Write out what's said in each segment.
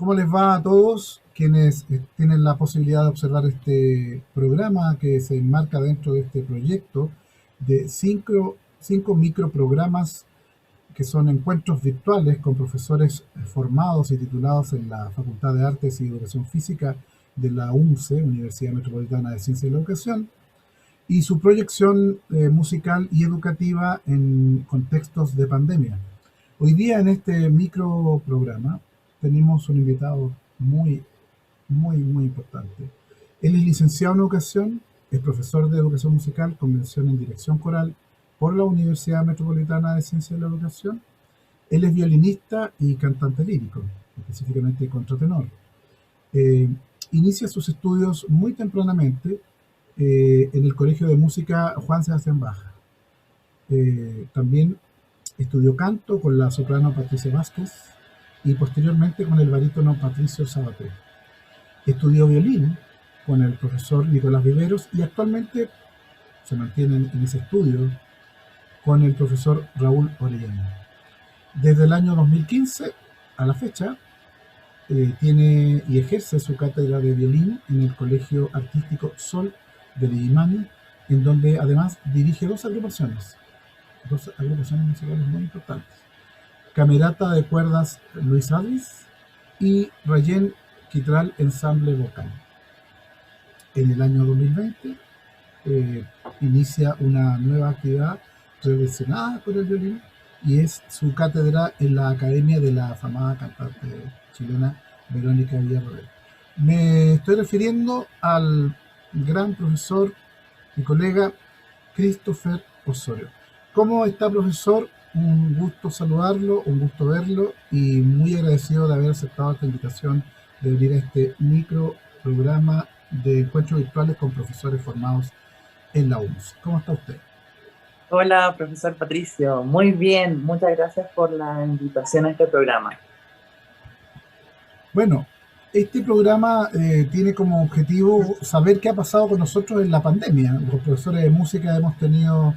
¿Cómo les va a todos quienes tienen la posibilidad de observar este programa que se enmarca dentro de este proyecto de cinco microprogramas que son encuentros virtuales con profesores formados y titulados en la Facultad de Artes y Educación Física de la UMCE, Universidad Metropolitana de Ciencia y la Educación, y su proyección musical y educativa en contextos de pandemia? Hoy día en este microprograma tenemos un invitado muy importante. Él es licenciado en educación, es profesor de educación musical con mención en dirección coral por la Universidad Metropolitana de Ciencia de la Educación. Él es violinista y cantante lírico, específicamente contratenor. Eh, Inicia sus estudios muy tempranamente en el Colegio de Música Juan Sebastián Bach. También estudió canto con la soprano Patricia Vázquez y posteriormente con el barítono Patricio Sabaté. Estudió violín con el profesor Nicolás Viveros y actualmente se mantiene en ese estudio con el profesor Raúl Orellana. Desde el año 2015 a la fecha tiene y ejerce su cátedra de violín en el Colegio Artístico Sol de Illimani, en donde además dirige dos agrupaciones musicales muy importantes: Camerata de Cuerdas Luis Adris y Rayen Quitral Ensamble Vocal. En el año 2020 eh, inicia una nueva actividad relacionada con el violín y es su cátedra en la Academia de la afamada cantante chilena Verónica Villarroel. Me estoy refiriendo al gran profesor y colega Christopher Osorio. ¿Cómo está, profesor? Un gusto saludarlo, un gusto verlo y muy agradecido de haber aceptado esta invitación de venir a este micro programa de encuentros virtuales con profesores formados en la UMS. ¿Cómo está usted? Hola, profesor Patricio. Muy bien, muchas gracias por la invitación a este programa. Bueno, este programa tiene como objetivo saber qué ha pasado con nosotros en la pandemia. Los profesores de música hemos tenido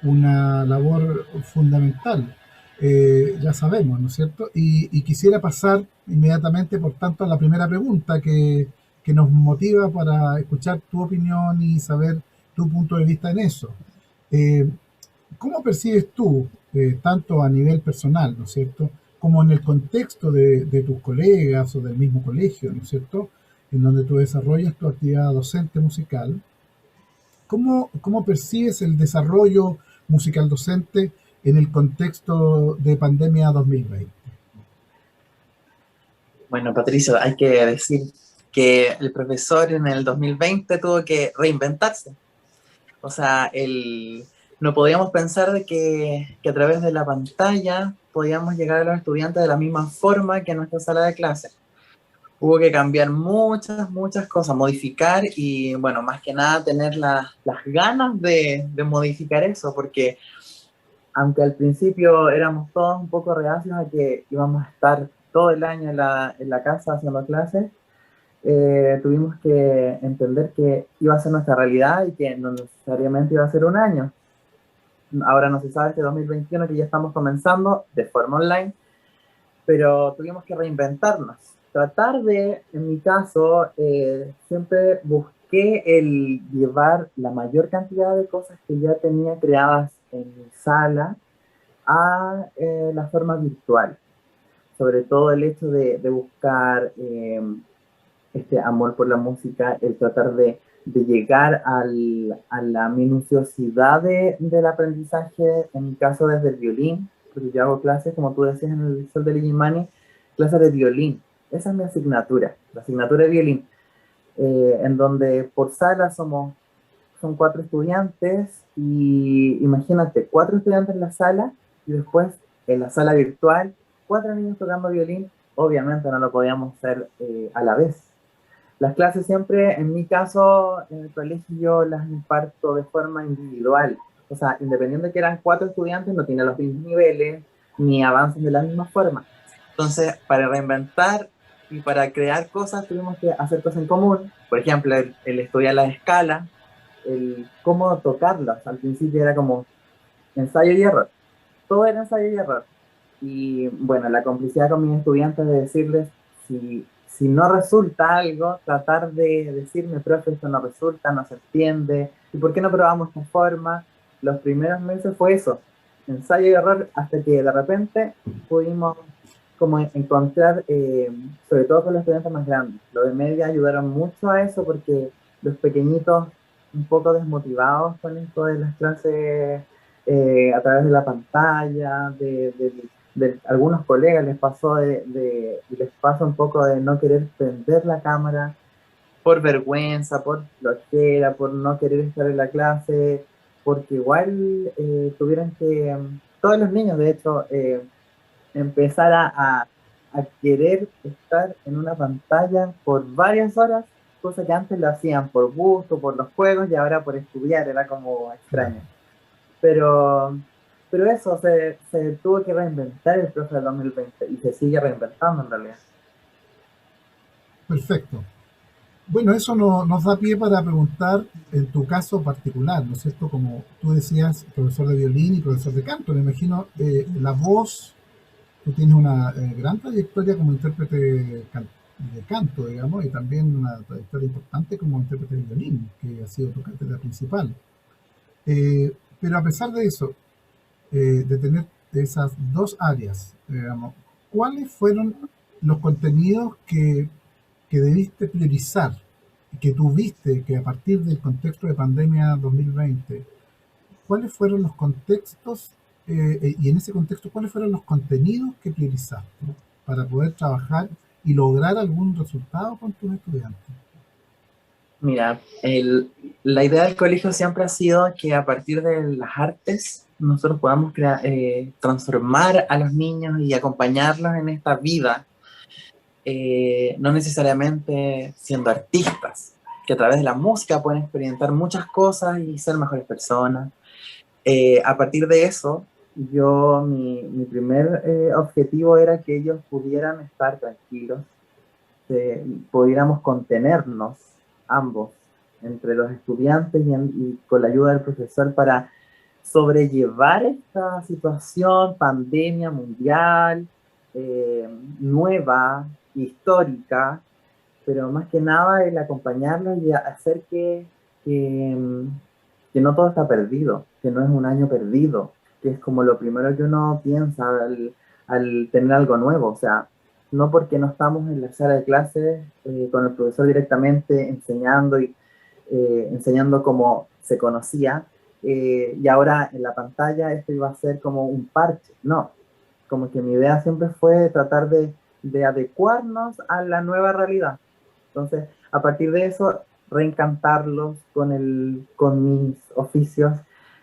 una labor fundamental, ya sabemos, ¿no es cierto? Y quisiera pasar inmediatamente, por tanto, a la primera pregunta que nos motiva para escuchar tu opinión y saber tu punto de vista en eso. Eh, ¿Cómo percibes tú, tanto a nivel personal, ¿no es cierto?, como en el contexto de tus colegas o del mismo colegio, ¿no es cierto?, en donde tú desarrollas tu actividad docente musical? ¿Cómo percibes el desarrollo musical docente en el contexto de pandemia 2020? Bueno, Patricio, hay que decir que el profesor en el 2020 tuvo que reinventarse. O sea, no podíamos pensar de que a través de la pantalla podíamos llegar a los estudiantes de la misma forma que en nuestra sala de clase. Hubo que cambiar muchas cosas, modificar y, bueno, más que nada tener las ganas de modificar eso, porque aunque al principio éramos todos un poco reacios a que íbamos a estar todo el año en la casa haciendo clases, tuvimos que entender que iba a ser nuestra realidad y que no necesariamente iba a ser un año. Ahora no se sabe este 2021 que ya estamos comenzando de forma online, pero tuvimos que reinventarnos. Tratar de, en mi caso, siempre busqué el llevar la mayor cantidad de cosas que ya tenía creadas en mi sala a la forma virtual. Sobre todo el hecho de buscar este amor por la música, el tratar de llegar a la minuciosidad del aprendizaje, en mi caso desde el violín, porque yo hago clases, como tú decías, en el Sol de Illimani, clases de violín. Esa es mi asignatura, la asignatura de violín, en donde por sala son 4 estudiantes y imagínate, 4 estudiantes en la sala y después en la sala virtual, 4 niños tocando violín. Obviamente no lo podíamos hacer a la vez. Las clases siempre, en mi caso, en el colegio yo las imparto de forma individual. O sea, independiente de que eran 4 estudiantes, no tienen los mismos niveles ni avanzan de la misma forma. Entonces, para reinventar y para crear cosas, tuvimos que hacer cosas en común. Por ejemplo, el estudiar las escalas, el cómo tocarlas. Al principio era como ensayo y error. Todo era ensayo y error. Y bueno, la complicidad con mis estudiantes de decirles, si no resulta algo, tratar de decirme, profe, esto no resulta, no se entiende, ¿y por qué no probamos esta forma? Los primeros meses fue eso, ensayo y error, hasta que de repente pudimos como encontrar, sobre todo con los estudiantes más grandes, los de media ayudaron mucho a eso porque los pequeñitos un poco desmotivados con esto de las clases a través de la pantalla, de algunos colegas les pasó les pasa un poco de no querer prender la cámara por vergüenza, por flojera, por no querer estar en la clase, porque igual tuvieron que, todos los niños de hecho, empezar a querer estar en una pantalla por varias horas, cosa que antes lo hacían por gusto, por los juegos, y ahora por estudiar, era como Claro. extraño. Pero, pero eso, se tuvo que reinventar el profe del 2020 y se sigue reinventando en realidad. Perfecto. Bueno, eso nos da pie para preguntar en tu caso particular, ¿no es cierto? Como tú decías, profesor de violín y profesor de canto, me imagino, la voz, tú tienes una gran trayectoria como intérprete de canto, digamos, y también una trayectoria importante como intérprete de violín, que ha sido tu cátedra principal. Pero a pesar de eso, de tener esas dos áreas, digamos, ¿cuáles fueron los contenidos que debiste priorizar, que tuviste que a partir del contexto de pandemia 2020, cuáles fueron los contextos y en ese contexto, cuáles fueron los contenidos que priorizaste para poder trabajar y lograr algún resultado con tus estudiantes? Mira, la idea del colegio siempre ha sido que a partir de las artes nosotros podamos transformar a los niños y acompañarlos en esta vida, no necesariamente siendo artistas, que a través de la música pueden experimentar muchas cosas y ser mejores personas. A partir de eso, mi primer objetivo era que ellos pudieran estar tranquilos, pudiéramos contenernos ambos, entre los estudiantes y con la ayuda del profesor para sobrellevar esta situación, pandemia mundial, eh, nueva, histórica, pero más que nada el acompañarlos y hacer que, que no todo está perdido, que no es un año perdido, que es como lo primero que uno piensa al tener algo nuevo, o sea, no porque no estamos en la sala de clases con el profesor directamente enseñando y enseñando como se conocía, y ahora en la pantalla esto iba a ser como un parche, no, como que mi idea siempre fue tratar de adecuarnos a la nueva realidad. Entonces, a partir de eso, reencantarlos con mis oficios.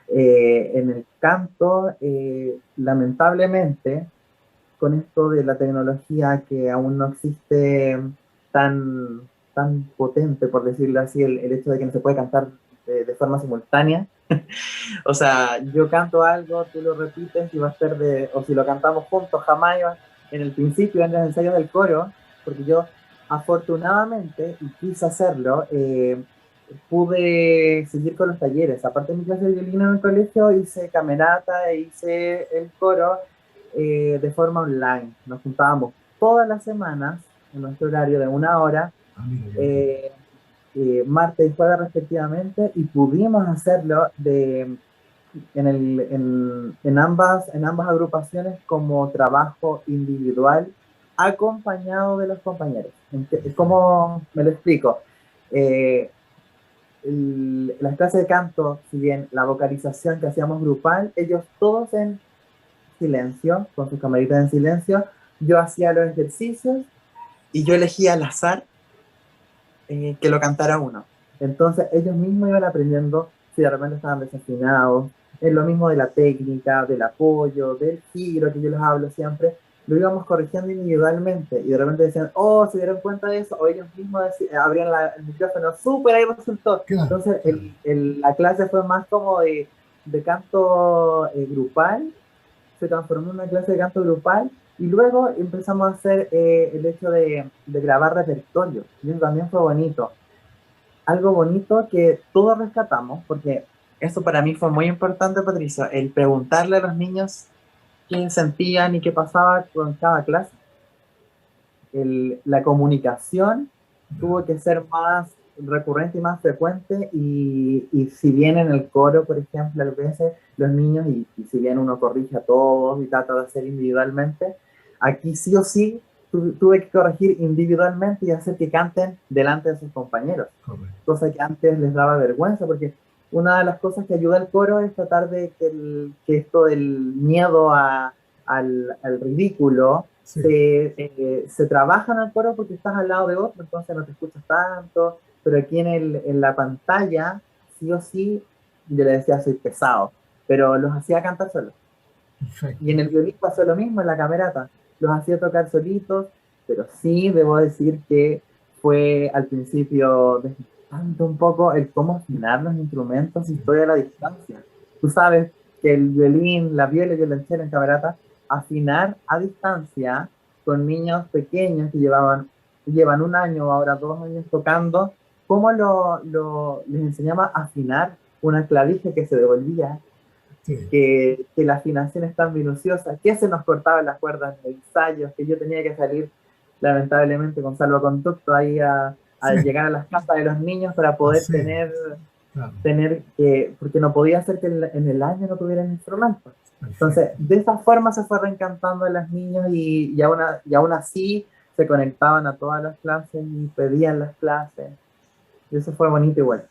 En el canto, lamentablemente, con esto de la tecnología que aún no existe tan, tan potente, por decirlo así, el hecho de que no se puede cantar de forma simultánea. O sea, yo canto algo, tú lo repites y va a ser o si lo cantamos juntos, jamás iba, en el principio, en los ensayos del coro, porque yo afortunadamente, y quise hacerlo, pude seguir con los talleres. Aparte de mi clase de violín en el colegio, hice camerata e hice el coro de forma online. Nos juntábamos todas las semanas en nuestro horario de 1 hora, Ah, mira, qué bien. eh, martes y jueves respectivamente, y pudimos hacerlo en ambas agrupaciones como trabajo individual acompañado de los compañeros. ¿Cómo me lo explico? Eh, las clases de canto, si bien la vocalización que hacíamos grupal, ellos todos en silencio, con sus camaritas en silencio, yo hacía los ejercicios y yo elegía al azar que lo cantara uno. Entonces ellos mismos iban aprendiendo si de repente estaban desafinados, es lo mismo de la técnica, del apoyo, del giro que yo les hablo siempre, lo íbamos corrigiendo individualmente y de repente decían, oh, se dieron cuenta de eso, o ellos mismos abrían el micrófono, súper, ahí resultó. Claro, Entonces claro. la clase fue más como de canto grupal, se transformó en una clase de canto grupal y luego empezamos a hacer el hecho de grabar repertorio. Y eso también fue bonito. Algo bonito que todos rescatamos, porque eso para mí fue muy importante, Patricia, el preguntarle a los niños qué sentían y qué pasaba con cada clase. la comunicación tuvo que ser más recurrente y más frecuente y si bien en el coro, por ejemplo, a veces los niños, y si bien uno corrige a todos y trata de hacer individualmente, aquí sí o sí tuve que corregir individualmente y hacer que canten delante de sus compañeros, Correcto. cosa que antes les daba vergüenza, porque una de las cosas que ayuda al coro es tratar de que esto del miedo al ridículo Sí, se trabaja en el coro porque estás al lado de otro, entonces no te escuchas tanto, pero aquí en la pantalla, sí o sí, yo le decía soy pesado, pero los hacía cantar solos. Y perfecto. en el violín pasó lo mismo en la camerata, los hacía tocar solitos, pero sí debo decir que fue al principio desgastante un poco el cómo afinar los instrumentos y Sí, estoy a la distancia. Tú sabes que el violín, la viola y el violonchelo en camerata, afinar a distancia con niños pequeños que llevan un año, ahora 2 años tocando, cómo les enseñaba a afinar una clavija que se devolvía, sí. que la afinación es tan minuciosa, que se nos cortaban las cuerdas de ensayos, que yo tenía que salir lamentablemente con salvoconducto ahí a Sí, llegar a las casas de los niños para poder así, claro, tener que, porque no podía ser que en el año no tuvieran instrumentos. Entonces, perfecto. de esa forma se fue reencantando a las niñas y aún así se conectaban a todas las clases y pedían las clases. Y eso fue bonito igual.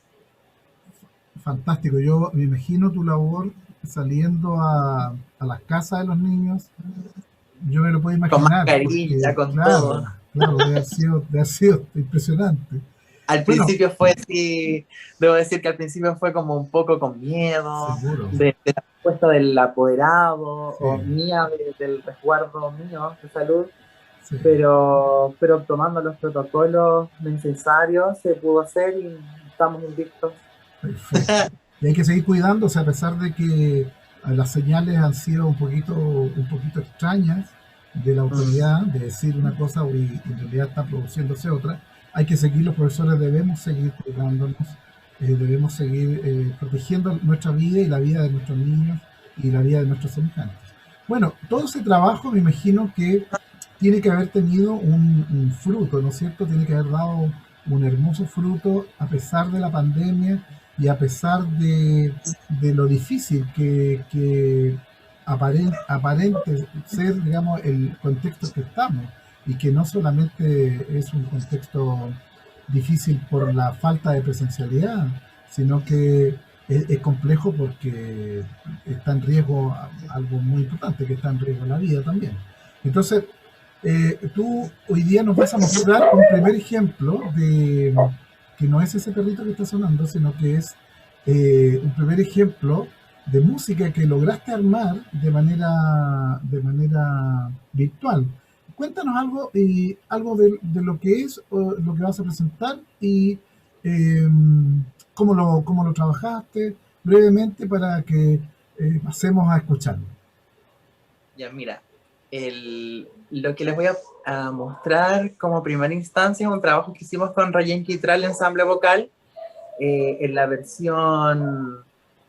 Fantástico. Yo me imagino tu labor saliendo a las casas de los niños. Yo me lo puedo Con imaginar, mascarilla, porque con todo. claro, claro, debe haber sido impresionante. Al Bueno, principio fue, sí, debo decir que al principio fue como un poco con miedo seguro, de la respuesta del apoderado o sí, mía del resguardo mío de salud, sí, pero tomando los protocolos necesarios se pudo hacer y estamos invictos. perfecto. Y hay que seguir cuidándose a pesar de que las señales han sido un poquito extrañas de la Mm, autoridad, de decir una cosa y en realidad está produciéndose otra. Hay que seguir, los profesores debemos seguir cuidándonos, debemos seguir protegiendo nuestra vida y la vida de nuestros niños y la vida de nuestros semejantes. Bueno, todo ese trabajo me imagino que tiene que haber tenido un fruto, ¿no es cierto? Tiene que haber dado un hermoso fruto a pesar de la pandemia y a pesar de lo difícil que aparente ser, digamos, el contexto que estamos y que no solamente es un contexto difícil por la falta de presencialidad, sino que es complejo porque está en riesgo algo muy importante, que está en riesgo la vida también. Entonces, tú hoy día nos vas a mostrar un primer ejemplo de que no es ese perrito que está sonando, sino que es un primer ejemplo de música que lograste armar de manera virtual. Cuéntanos algo, algo de lo que es o lo que vas a presentar y eh, cómo lo trabajaste brevemente para que pasemos a escucharlo. ya, mira, lo que les voy a mostrar como primera instancia es un trabajo que hicimos con Rayen Quitral Ensamble Vocal, en la versión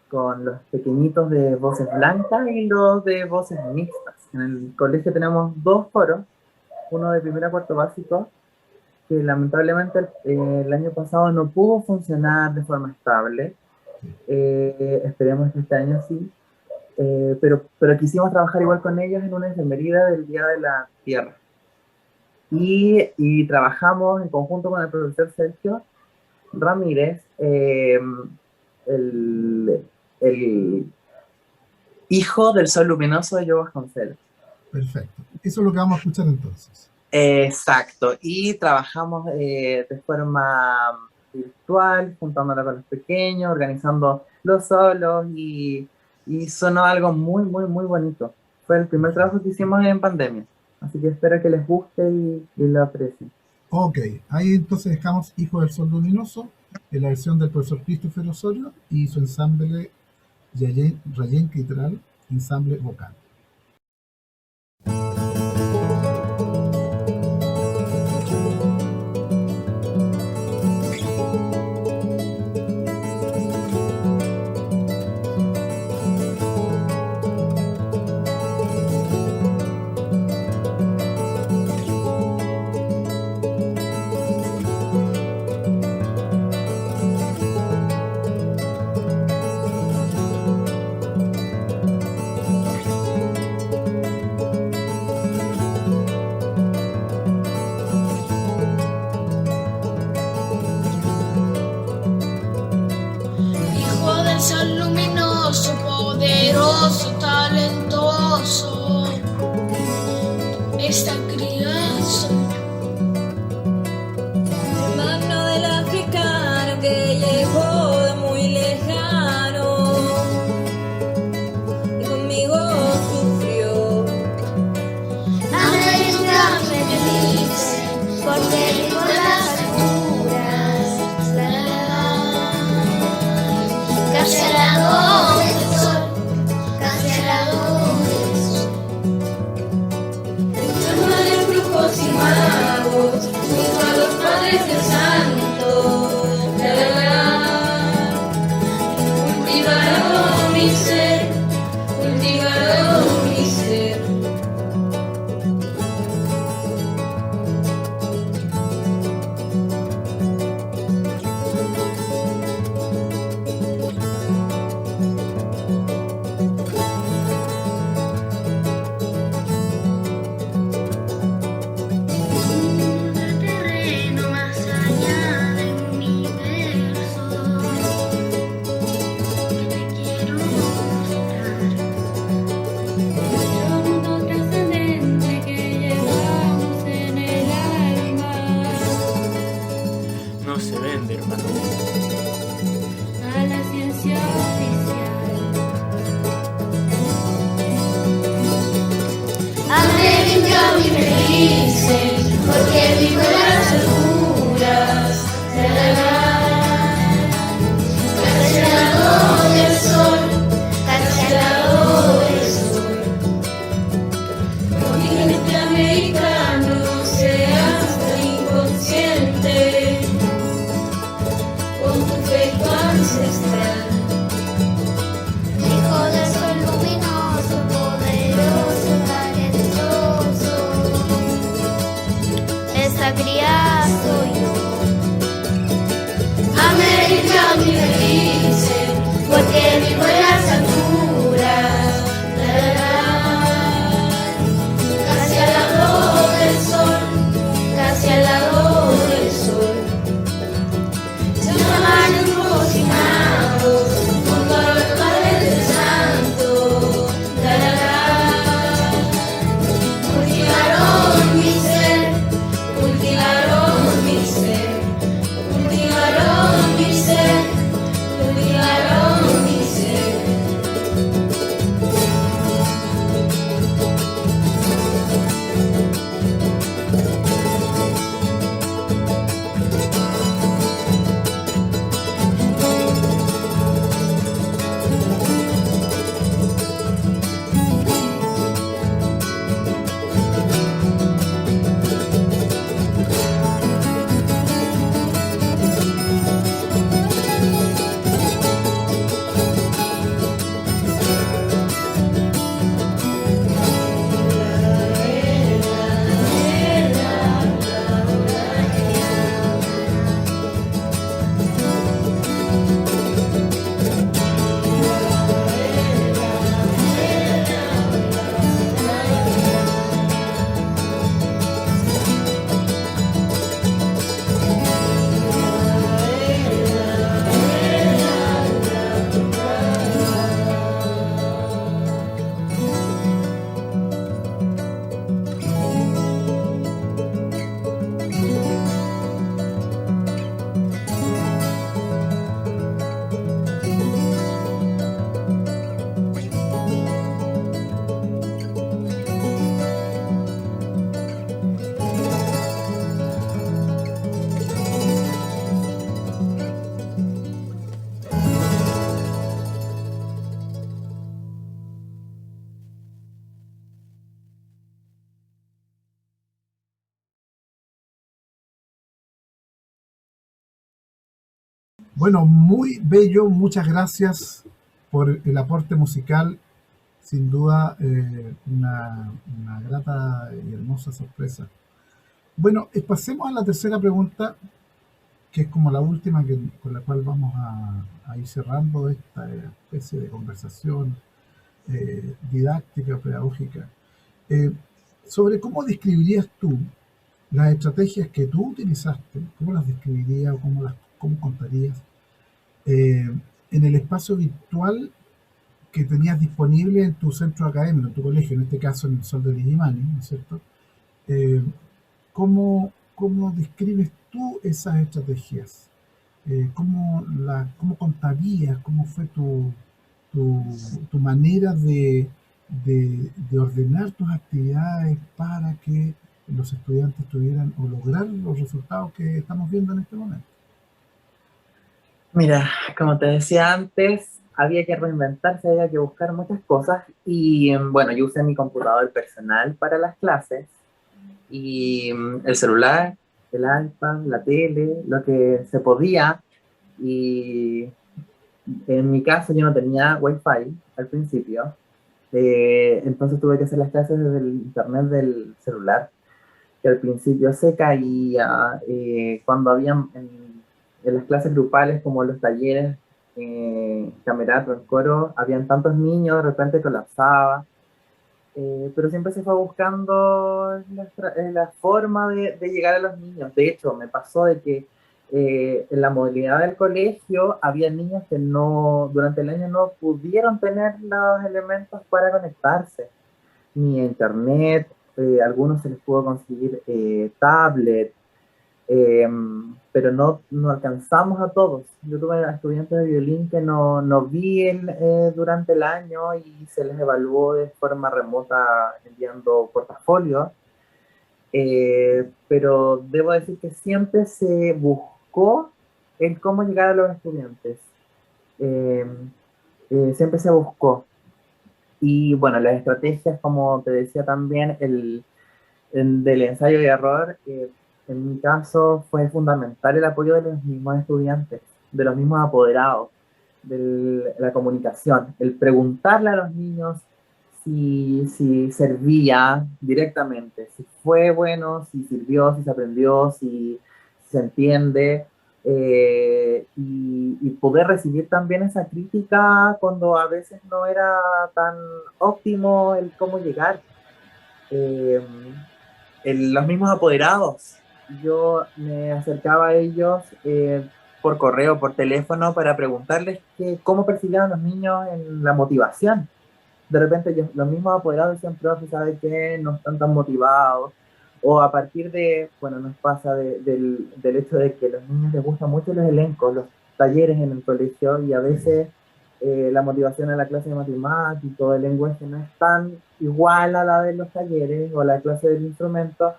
con los pequeñitos de voces blancas y los de voces mixtas. En el colegio tenemos dos coros, uno de primero a cuarto básico, que lamentablemente el año pasado no pudo funcionar de forma estable. Esperemos que este año sí. Pero quisimos trabajar igual con ellos en una enfermería del Día de la Tierra. Y trabajamos en conjunto con el profesor Sergio Ramírez, el, el hijo del sol luminoso de Joe Vasconcelos. Perfecto. Eso es lo que vamos a escuchar entonces. Exacto, y trabajamos de forma virtual, juntándola con los pequeños, organizando los solos y sonó algo muy, muy, muy bonito. Fue el primer trabajo que hicimos en pandemia, así que espero que les guste y lo aprecien. Ok, ahí entonces dejamos Hijo del Sol Luminoso en la versión del profesor Christopher Osorio y su ensamble Rayen Quitral, ensamble vocal. poderoso, talentoso, esta crianza. Hermano del africano que llegó de muy lejano y conmigo sufrió. América me dice, porque vivo las alturas, casi al lado del sol, casi al lado del sol. Llama de brujos y magos, junto a los padres del santo, cultivaron mi ser, cultivaron mi ser. Terreno más allá del universo que te quiero mostrar. Mundo trascendente que llevamos en el alma. No se vende, hermano. A la ciencia oficial. América me dice, porque vivo en las alturas, casi al lado del sol, casi al lado del sol. Continente americano, seas inconsciente con tu pecho ancestral. Hijo del sol luminoso, poderoso, talentoso, esta cría soy yo. América me dice, porque vivo en las alturas, casi al lado del sol, casi al lado del sol. Llaman brujos y magos, junto a los padres del santo, cultivaron mi ser, cultivaron mi ser, cultivaron mi ser, cultivaron mi ser. Bueno, muy bello, muchas gracias por el aporte musical, sin duda una grata y hermosa sorpresa. Bueno, pasemos a la tercera pregunta, que es como la última con la cual vamos a ir cerrando esta especie de conversación didáctica, pedagógica, sobre cómo describirías tú las estrategias que tú utilizaste, cómo las describirías o cómo contarías en el espacio virtual que tenías disponible en tu centro académico, en tu colegio, en este caso en el Sol de Illimani, ¿no es cierto? Eh, ¿Cómo describes tú esas estrategias? ¿Cómo contarías? ¿Cómo fue tu, tu manera de ordenar tus actividades para que los estudiantes tuvieran o lograran los resultados que estamos viendo en este momento? Mira, como te decía antes, había que reinventarse, había que buscar muchas cosas y bueno, yo usé mi computador personal para las clases y el celular, el iPad, la tele, lo que se podía. Y en mi caso yo no tenía Wi-Fi al principio, entonces tuve que hacer las clases desde el internet del celular, que al principio se caía, cuando habían en las clases grupales como los talleres, camerato, en coro, habían tantos niños, de repente colapsaba. Pero siempre se fue buscando la forma de llegar a los niños. De hecho, me pasó de que en la modalidad del colegio había niños que no, durante el año no pudieron tener los elementos para conectarse, ni a internet, algunos se les pudo conseguir tablet, eh, pero no alcanzamos a todos. Yo tuve estudiantes de violín que no vi durante el año y se les evaluó de forma remota enviando portafolios, pero debo decir que siempre se buscó el cómo llegar a los estudiantes. Eh, Siempre se buscó. Y bueno, las estrategias, como te decía también, del ensayo y error, en mi caso fue fundamental el apoyo de los mismos estudiantes, de los mismos apoderados, de la comunicación, el preguntarle a los niños si servía directamente, si fue bueno, si sirvió, si se aprendió, si se entiende, y poder recibir también esa crítica cuando a veces no era tan óptimo el cómo llegar. Eh, los mismos apoderados. Yo me acercaba a ellos por correo, por teléfono, para preguntarles cómo percibían los niños en la motivación. De repente los mismos apoderados decían, profe, ¿sabe qué? No están tan motivados. O a partir de, bueno, nos pasa del hecho de que a los niños les gustan mucho los elencos, los talleres en el colegio, y a veces la motivación a la clase de matemáticas, el lenguaje no es tan igual a la de los talleres o a la clase del instrumento.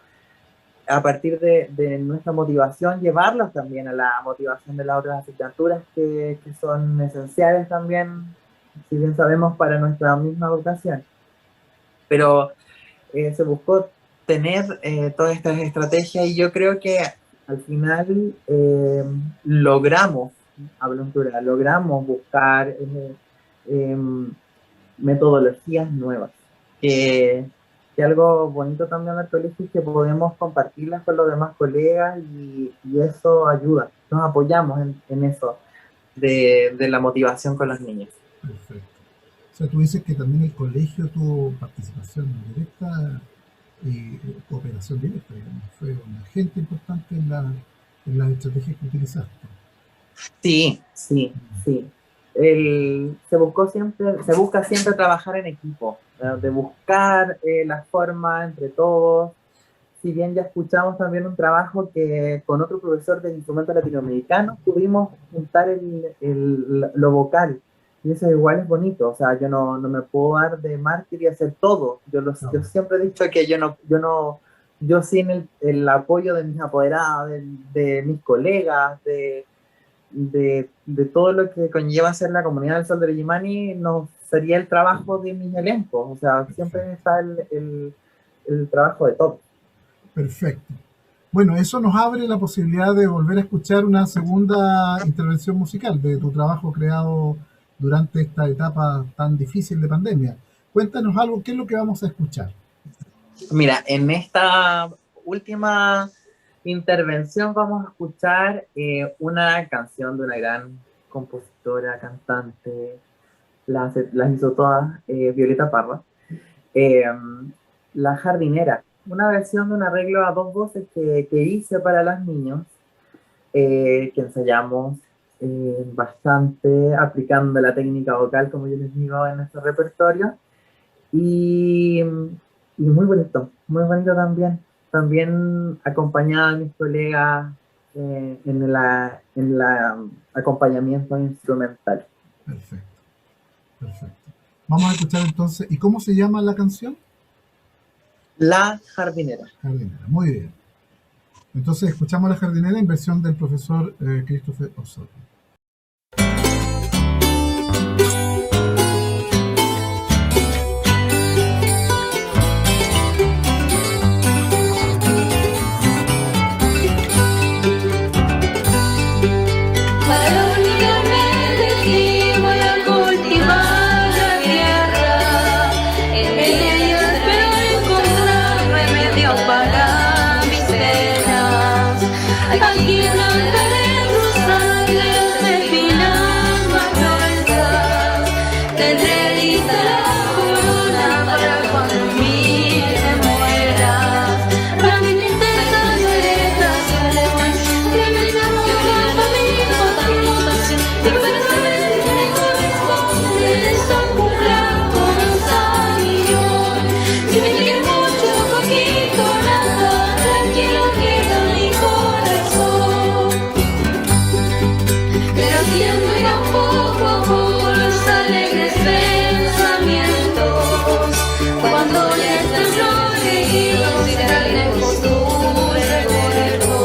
A partir de nuestra motivación, llevarlos también a la motivación de las otras asignaturas que son esenciales también, si bien sabemos, para nuestra misma educación. Pero se buscó tener todas estas estrategias y yo creo que al final logramos, hablo en plural, logramos buscar eh, metodologías nuevas. Que algo bonito también del colegio es que podemos compartirlas con los demás colegas y eso ayuda, nos apoyamos en eso de la motivación con los niños. Perfecto. O sea, tú dices que también el colegio tuvo participación directa y cooperación directa, digamos. Fue un agente importante en las estrategias que utilizaste. Sí, sí, sí. Se busca siempre trabajar en equipo, de buscar la forma entre todos. Si bien ya escuchamos también un trabajo que con otro profesor de instrumentos latinoamericanos pudimos juntar lo vocal. Y eso igual es bonito, o sea, yo no me puedo dar de mártir y hacer todo. Yo siempre he dicho que yo sin el apoyo de mis apoderados, de mis colegas, de todo lo que conlleva ser la comunidad del Sol de Illimani, no sería el trabajo de mis elencos. O sea, siempre está el trabajo de todos. Perfecto. Bueno, eso nos abre la posibilidad de volver a escuchar una segunda intervención musical de tu trabajo creado durante esta etapa tan difícil de pandemia. Cuéntanos algo, ¿qué es lo que vamos a escuchar? Mira, en esta última intervención vamos a escuchar una canción de una gran compositora, cantante, las hizo todas, Violeta Parra, eh, La Jardinera, una versión de un arreglo a dos voces que hice para los niños, que ensayamos bastante aplicando la técnica vocal, como yo les digo, en nuestro repertorio. Y, y muy bonito también. También acompañada de mis colegas en la acompañamiento instrumental. Perfecto, perfecto. Vamos a escuchar entonces. ¿Y cómo se llama la canción? La jardinera. Jardinera. Muy bien. Entonces escuchamos La jardinera en versión del profesor Christopher Osorio. Para únicamente aquí voy a cultivar la tierra. En ella espero encontrar remedio para mis penas. Aquí plantaré rosales de espinas más gruesas. Tendré lista la corona para cuando en mí te mueras. Para mi tristeza violetas, que me enamora para mi pasión. Y para saber si me corresponde desambular con un salillón. Si me quiere mucho, poquito, nada, tranquilo queda mi corazón. Pero siendo ya poco a poco los alegres pensamientos, cuando ya están protegidos y tan lejos tu recuerdo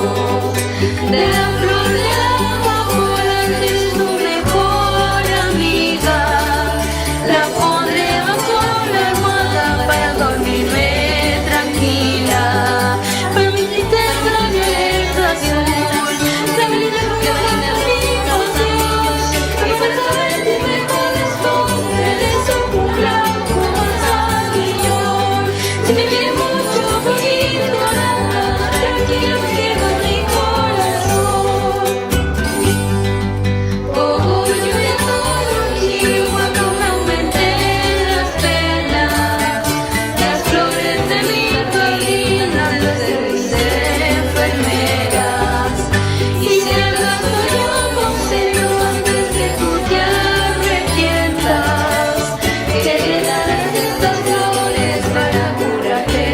de la flor de la amapola que es tu mejor amiga. La pondré bajo la almohada para dormirme tranquila. Pero mi tristeza violeta azul, tranquila que venga mi Dios. Y para saber si me corresponde desambular como un salillón. Si me quiere mucho, poquito, nada, tranquilo queda mi corazón. Orgullo de todo giro cuando me aumenten las penas. Las flores de mi jardín han de ser mis enfermeras. Y si acaso yo aconsejo antes que tú te arrepientas, que le darás estas flores para curarte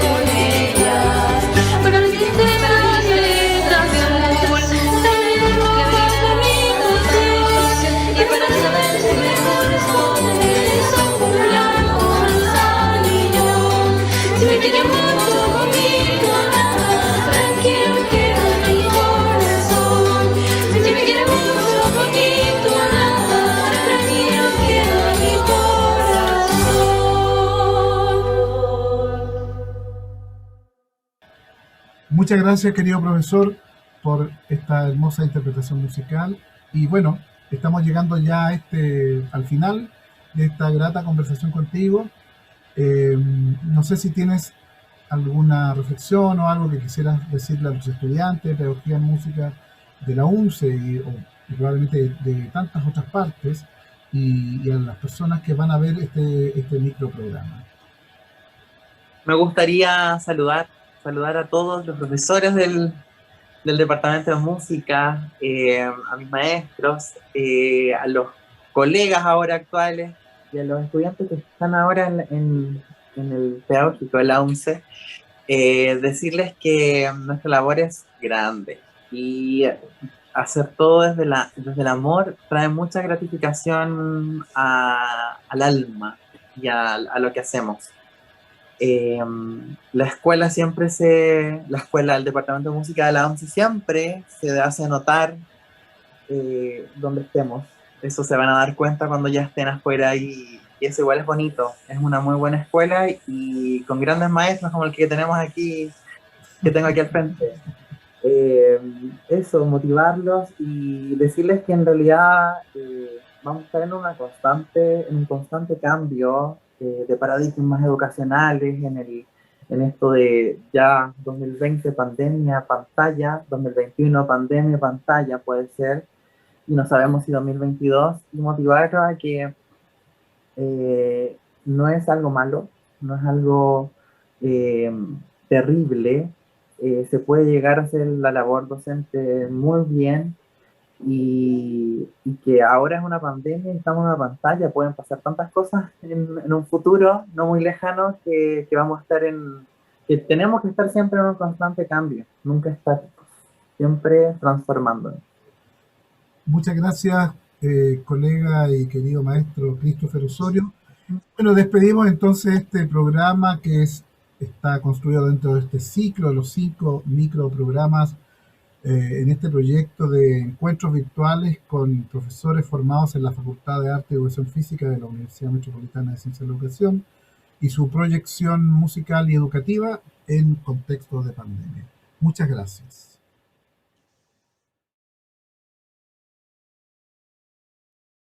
con ellas. Pero mi tristeza violetas de amor, también lo que mi Dios. Y para saber si me corresponde desambular con un salillón. Si me quiere mucho, poquito, nada, tranquilo queda mi corazón. Si me quiere mucho, poquito, nada, tranquilo queda mi corazón. Muchas gracias, querido profesor, por esta hermosa interpretación musical. Y bueno, estamos llegando ya al final de esta grata conversación contigo. No sé si tienes alguna reflexión o algo que quisieras decirle a los estudiantes de Pedagogía en Música de la UNCE y probablemente de tantas otras partes y a las personas que van a ver este microprograma. Me gustaría saludar a todos los profesores del Departamento de Música, a mis maestros, a los colegas ahora actuales y a los estudiantes que están ahora en el pedagógico de la UNCE, decirles que nuestra labor es grande y hacer todo desde el amor trae mucha gratificación al alma y a lo que hacemos. La escuela del Departamento de Música de la UNCE siempre se hace notar donde estemos. Eso se van a dar cuenta cuando ya estén afuera y eso igual es bonito. Es una muy buena escuela y con grandes maestros como el que tenemos aquí, que tengo aquí al frente. Eso, motivarlos y decirles que en realidad vamos a estar en un constante cambio de paradigmas educacionales en esto de ya 2020 pandemia, pantalla, 2021 pandemia, pantalla puede ser, y no sabemos si 2022, y motivarlos a que no es algo malo, no es algo terrible, se puede llegar a hacer la labor docente muy bien y que ahora es una pandemia y estamos en una pantalla, pueden pasar tantas cosas en un futuro no muy lejano que vamos a estar que tenemos que estar siempre en un constante cambio, nunca estáticos, siempre transformándonos. Muchas gracias, colega y querido maestro Christopher Osorio. Bueno, despedimos entonces este programa está construido dentro de este ciclo, los 5 microprogramas en este proyecto de encuentros virtuales con profesores formados en la Facultad de Arte y Educación Física de la Universidad Metropolitana de Ciencia de la Educación y su proyección musical y educativa en contexto de pandemia. Muchas gracias.